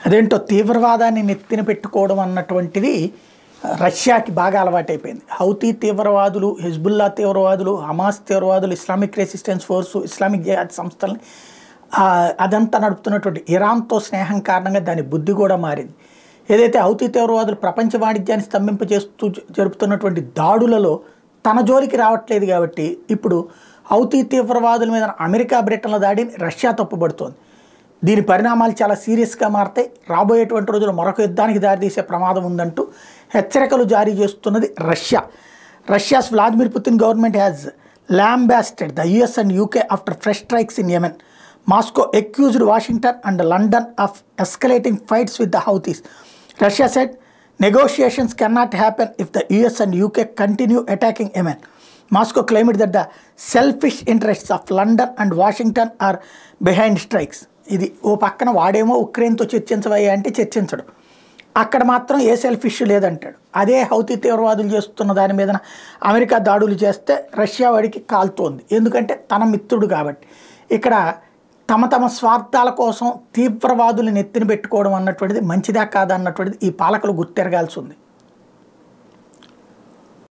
అదేంటో తీవ్రవాదాన్ని నెత్తిన పెట్టుకోవడం అన్నటువంటిది రష్యాకి బాగా అలవాటైపోయింది. హౌతీ తీవ్రవాదులు, హెజ్బుల్లా తీవ్రవాదులు, హమాస్ తీవ్రవాదులు, ఇస్లామిక్ రెసిస్టెన్స్ ఫోర్సు, ఇస్లామిక్ జిహాద్ సంస్థల్ని అదంతా నడుపుతున్నటువంటి ఇరాన్తో స్నేహం కారణంగా దాని బుద్ధి కూడా మారింది. ఏదైతే హౌతీ తీవ్రవాదులు ప్రపంచ వాణిజ్యాన్ని స్తంభింపజేస్తూ జరుపుతున్నటువంటి దాడులలో తన జోలికి రావట్లేదు కాబట్టి ఇప్పుడు హౌతీ తీవ్రవాదుల మీద అమెరికా, బ్రిటన్ల దాడిని రష్యా తప్పుపడుతోంది. దీని పరిణామాలు చాలా సీరియస్గా మారతాయి. రాబోయేటువంటి రోజుల్లో మరొక యుద్ధానికి దారితీసే ప్రమాదం ఉందంటూ హెచ్చరికలు జారీ చేస్తున్నది Russia. Russia's Vladimir Putin government has lambasted the US and UK after fresh strikes in Yemen. Moscow accused Washington and London of escalating fights with the Houthis. Russia said negotiations cannot happen if the US and UK continue attacking Yemen. Moscow claimed that the selfish interests of London and Washington are behind strikes. ఇది ఓ పక్కన వాడేమో ఉక్రెయిన్తో చర్చించవయ్యా అంటే చర్చించడు, అక్కడ మాత్రం a self issue లేదంటాడు. అదే Houthi తీవ్రవాదులు చేస్తున్న దాని మీద అమెరికా దాడులు చేస్తే రష్యా వాడికి కాలుతోంది, ఎందుకంటే తన మిత్రుడు కాబట్టి. ఇక్కడ తమ స్వార్థాల కోసం తీవ్రవాదులు నెత్తిన పెట్టుకోవడం అన్నటువంటిది మంచిదా కాదా అన్నటువంటిది ఈ పాలకులు గుర్తెరగాల్సి ఉంది.